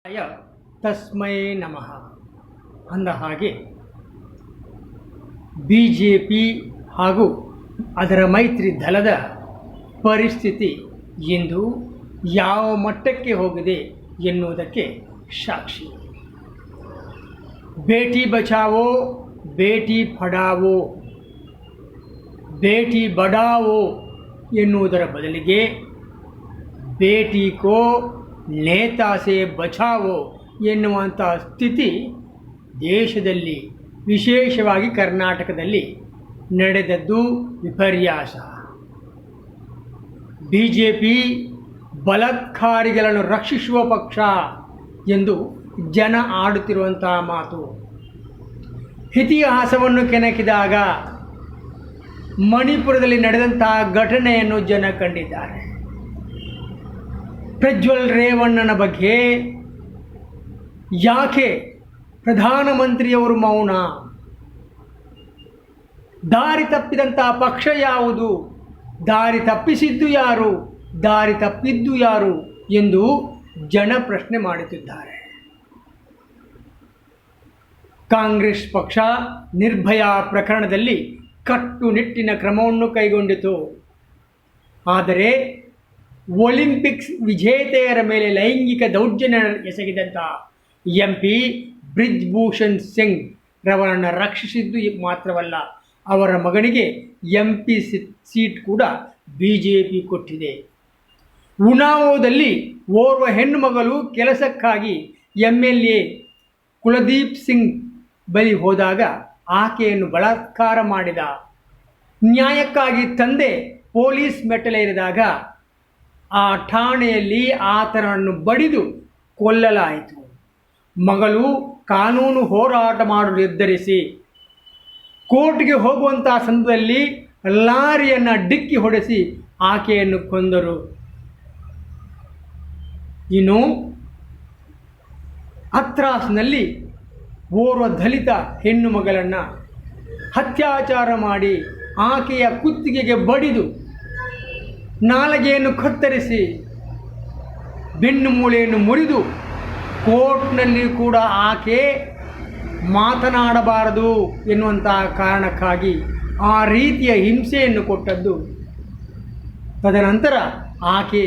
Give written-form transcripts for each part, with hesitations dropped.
ಯ ತಸ್ಮೈ ನಮಃ ಅಂದ ಹಾಗೆ ಬಿ ಜೆ ಪಿ ಹಾಗೂ ಅದರ ಮೈತ್ರಿ ದಳದ ಪರಿಸ್ಥಿತಿ ಇಂದು ಯಾವ ಮಟ್ಟಕ್ಕೆ ಹೋಗಿದೆ ಎನ್ನುವುದಕ್ಕೆ ಸಾಕ್ಷಿ. ಬೇಟಿ ಬಚಾವೋ ಬೇಟಿ ಪಢಾವೋ ಬೇಟಿ ಬಡಾವೋ ಎನ್ನುವುದರ ಬದಲಿಗೆ ಬೇಟಿ ಕೋ ನೇತಾ ಸೇ ಬಚಾವೋ ಎನ್ನುವಂಥ ಸ್ಥಿತಿ ದೇಶದಲ್ಲಿ ವಿಶೇಷವಾಗಿ ಕರ್ನಾಟಕದಲ್ಲಿ ನಡೆದದ್ದು ವಿಪರ್ಯಾಸ. ಬಿ ಜೆ ಪಿ ಬಲಾತ್ಕಾರಿಗಳನ್ನು ರಕ್ಷಿಸುವ ಪಕ್ಷ ಎಂದು ಜನ ಆಡುತ್ತಿರುವಂತಹ ಮಾತು ಇತಿಹಾಸವನ್ನು ಕೆಣಕಿದಾಗ ಮಣಿಪುರದಲ್ಲಿ ನಡೆದಂತಹ ಘಟನೆಯನ್ನು ಜನ ಕಂಡಿದ್ದಾರೆ. ಪ್ರಜ್ವಲ್ ರೇವಣ್ಣನ ಬಗ್ಗೆ ಯಾಕೆ ಪ್ರಧಾನಮಂತ್ರಿಯವರು ಮೌನ? ದಾರಿ ತಪ್ಪಿದಂತಹ ಪಕ್ಷ ಯಾವುದು? ದಾರಿ ತಪ್ಪಿಸಿದ್ದು ಯಾರು? ದಾರಿ ತಪ್ಪಿದ್ದು ಯಾರು ಎಂದು ಜನ ಪ್ರಶ್ನೆ ಮಾಡುತ್ತಿದ್ದಾರೆ. ಕಾಂಗ್ರೆಸ್ ಪಕ್ಷ ನಿರ್ಭಯಾ ಪ್ರಕರಣದಲ್ಲಿ ಕಟ್ಟುನಿಟ್ಟಿನ ಕ್ರಮವನ್ನು ಕೈಗೊಂಡಿತು. ಆದರೆ ಒಲಿಂಪಿಕ್ಸ್ ವಿಜೇತೆಯರ ಮೇಲೆ ಲೈಂಗಿಕ ದೌರ್ಜನ್ಯ ಎಸಗಿದಂಥ MP ಬ್ರಿಜ್ಭೂಷಣ್ ಸಿಂಗ್ ರವರನ್ನು ರಕ್ಷಿಸಿದ್ದು ಮಾತ್ರವಲ್ಲ, ಅವರ ಮಗನಿಗೆ MP ಸೀಟ್ ಕೂಡ BJP ಕೊಟ್ಟಿದೆ. ಉನ್ನಾವೋದಲ್ಲಿ ಓರ್ವ ಹೆಣ್ಣು ಮಗಳು ಕೆಲಸಕ್ಕಾಗಿ MLA ಕುಲದೀಪ್ ಸಿಂಗ್ ಬಳಿ ಹೋದಾಗ ಆಕೆಯನ್ನು ಬಲಾತ್ಕಾರ ಮಾಡಿದ. ನ್ಯಾಯಕ್ಕಾಗಿ ತಂದೆ ಪೊಲೀಸ್ ಮೆಟ್ಟಲೇರಿದಾಗ ಆ ಠಾಣೆಯಲ್ಲಿ ಆತನನ್ನು ಬಡಿದು ಕೊಲ್ಲಲಾಯಿತು. ಮಗಳು ಕಾನೂನು ಹೋರಾಟ ಮಾಡಲು ನಿರ್ಧರಿಸಿ ಕೋರ್ಟ್ಗೆ ಹೋಗುವಂಥ ಸಂದರ್ಭದಲ್ಲಿ ಲಾರಿಯನ್ನು ಡಿಕ್ಕಿ ಹೊಡೆಸಿ ಆಕೆಯನ್ನು ಕೊಂದರು. ಇನ್ನು ಹತ್ರಾಸ್ನಲ್ಲಿ ಓರ್ವ ದಲಿತ ಹೆಣ್ಣು ಮಗಳನ್ನು ಅತ್ಯಾಚಾರ ಮಾಡಿ ಆಕೆಯ ಕುತ್ತಿಗೆಗೆ ಬಡಿದು ನಾಲಿಗೆಯನ್ನು ಕತ್ತರಿಸಿ ಬೆನ್ನು ಮೂಳೆಯನ್ನು ಮುರಿದು ಕೋರ್ಟ್ನಲ್ಲಿ ಕೂಡ ಆಕೆ ಮಾತನಾಡಬಾರದು ಎನ್ನುವಂತಹ ಕಾರಣಕ್ಕಾಗಿ ಆ ರೀತಿಯ ಹಿಂಸೆಯನ್ನು ಕೊಟ್ಟದ್ದು. ತದನಂತರ ಆಕೆ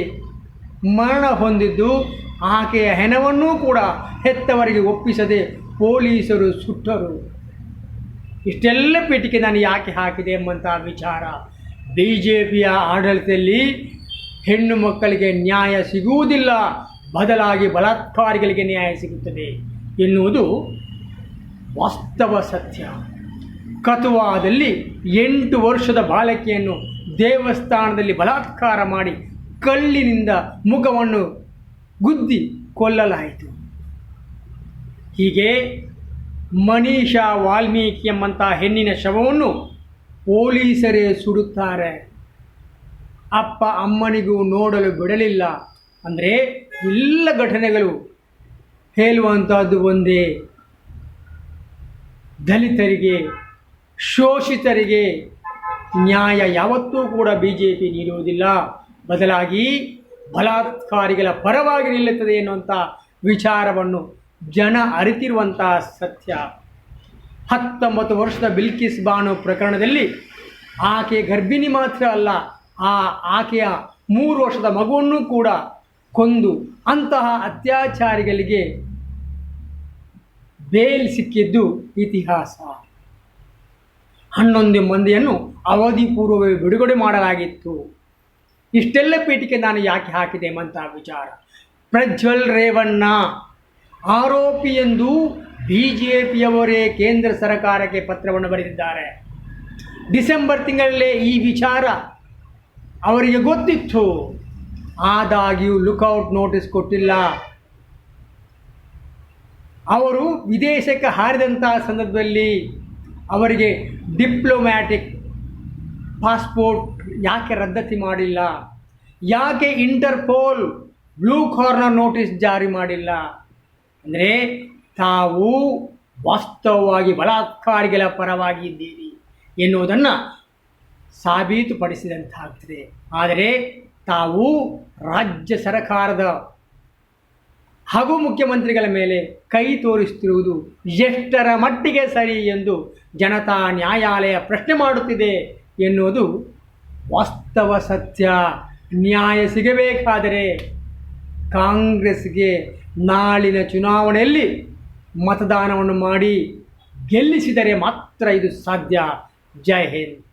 ಮರಣ ಹೊಂದಿದ್ದು ಆಕೆಯ ಹೆಣವನ್ನೂ ಕೂಡ ಹೆತ್ತವರಿಗೆ ಒಪ್ಪಿಸದೆ ಪೊಲೀಸರು ಸುಟ್ಟರು. ಇಷ್ಟೆಲ್ಲ ಪೀಠಿಕೆ ನಾನು ಯಾಕೆ ಹಾಕಿದೆ ಎಂಬಂಥ ವಿಚಾರ. BJPಯ ಆಡಳಿತದಲ್ಲಿ ಹೆಣ್ಣು ಮಕ್ಕಳಿಗೆ ನ್ಯಾಯ ಸಿಗುವುದಿಲ್ಲ, ಬದಲಾಗಿ ಬಲಾತ್ಕಾರಿಗಳಿಗೆ ನ್ಯಾಯ ಸಿಗುತ್ತದೆ ಎನ್ನುವುದು ವಾಸ್ತವ ಸತ್ಯ. ಕತುವಾದಲ್ಲಿ 8 ವರ್ಷದ ಬಾಲಕಿಯನ್ನು ದೇವಸ್ಥಾನದಲ್ಲಿ ಬಲಾತ್ಕಾರ ಮಾಡಿ ಕಲ್ಲಿನಿಂದ ಮುಖವನ್ನು ಗುದ್ದಿ ಕೊಲ್ಲಲಾಯಿತು. ಹೀಗೆ ಮನೀಷಾ ವಾಲ್ಮೀಕಿ ಎಂಬಂಥ ಹೆಣ್ಣಿನ ಶವವನ್ನು ಪೊಲೀಸರೇ ಸುಡುತ್ತಾರೆ. ಅಪ್ಪ ಅಮ್ಮನಿಗೂ ನೋಡಲು ಬಿಡಲಿಲ್ಲ. ಅಂದರೆ ಎಲ್ಲ ಘಟನೆಗಳು ಹೇಳುವಂಥದ್ದು ಒಂದೇ, ದಲಿತರಿಗೆ ಶೋಷಿತರಿಗೆ ನ್ಯಾಯ ಯಾವತ್ತೂ ಕೂಡ BJP ನೀಡುವುದಿಲ್ಲ, ಬದಲಾಗಿ ಬಲಾತ್ಕಾರಿಗಳ ಪರವಾಗಿ ನಿಲ್ಲುತ್ತದೆ ಎನ್ನುವಂಥ ವಿಚಾರವನ್ನು ಜನ ಅರಿತಿರುವಂಥ ಸತ್ಯ. 19 ವರ್ಷದ ಬಿಲ್ಕಿಸ್ ಬಾನು ಪ್ರಕರಣದಲ್ಲಿ ಆಕೆ ಗರ್ಭಿಣಿ ಮಾತ್ರ ಅಲ್ಲ, ಆಕೆಯ 3 ವರ್ಷದ ಮಗುವನ್ನು ಕೂಡ ಕೊಂದು ಅಂತಹ ಅತ್ಯಾಚಾರಿಗಳಿಗೆ ಬೇಲ್ ಸಿಕ್ಕಿದ್ದು ಇತಿಹಾಸ. 11 ಮಂದಿಯನ್ನು ಅವಧಿ ಪೂರ್ವವೇ ಬಿಡುಗಡೆ ಮಾಡಲಾಗಿತ್ತು. ಇಷ್ಟೆಲ್ಲ ಪೀಠಿಕೆ ನಾನು ಯಾಕೆ ಹಾಕಿದೆ ಎಂಬಂಥ ವಿಚಾರ. ಪ್ರಜ್ವಲ್ ರೇವಣ್ಣ ಆರೋಪಿ ಎಂದು BJPಯವರೇ ಕೇಂದ್ರ ಸರ್ಕಾರಕ್ಕೆ ಪತ್ರವನ್ನು ಬರೆದಿದ್ದಾರೆ. ಡಿಸೆಂಬರ್ ತಿಂಗಳಲ್ಲೇ ಈ ವಿಚಾರ ಅವರಿಗೆ ಗೊತ್ತಿತ್ತು, ಆದಾಗ್ಯೂ ಲುಕೌಟ್ ನೋಟಿಸ್ ಕೊಟ್ಟಿಲ್ಲ. ಅವರು ವಿದೇಶಕ್ಕೆ ಹಾರಿದಂತಹ ಸಂದರ್ಭದಲ್ಲಿ ಅವರಿಗೆ ಡಿಪ್ಲೊಮ್ಯಾಟಿಕ್ ಪಾಸ್ಪೋರ್ಟ್ ಯಾಕೆ ರದ್ದತಿ ಮಾಡಿಲ್ಲ? ಯಾಕೆ ಇಂಟರ್ಪೋಲ್ ಬ್ಲೂ ಕಾರ್ನರ್ ನೋಟಿಸ್ ಜಾರಿ ಮಾಡಿಲ್ಲ? ಅಂದರೆ ತಾವು ವಾಸ್ತವವಾಗಿ ಬಲಾತ್ಕಾರಿಗಳ ಪರವಾಗಿ ಇದ್ದೀರಿ ಎನ್ನುವುದನ್ನು ಸಾಬೀತುಪಡಿಸಿದಂತಾಗ್ತದೆ. ಆದರೆ ತಾವು ರಾಜ್ಯ ಸರ್ಕಾರದ ಹಾಗೂ ಮುಖ್ಯಮಂತ್ರಿಗಳ ಮೇಲೆ ಕೈ ತೋರಿಸುತ್ತಿರುವುದು ಎಷ್ಟರ ಮಟ್ಟಿಗೆ ಸರಿ ಎಂದು ಜನತಾ ನ್ಯಾಯಾಲಯ ಪ್ರಶ್ನೆ ಮಾಡುತ್ತಿದೆ ಎನ್ನುವುದು ವಾಸ್ತವ ಸತ್ಯ. ನ್ಯಾಯ ಸಿಗಬೇಕಾದರೆ ಕಾಂಗ್ರೆಸ್ಗೆ ನಾಳಿನ ಚುನಾವಣೆಯಲ್ಲಿ ಮತದಾನವನ್ನು ಮಾಡಿ ಗೆಲ್ಲಿಸಿದರೆ ಮಾತ್ರ ಇದು ಸಾಧ್ಯ. ಜೈ ಹಿಂದ್.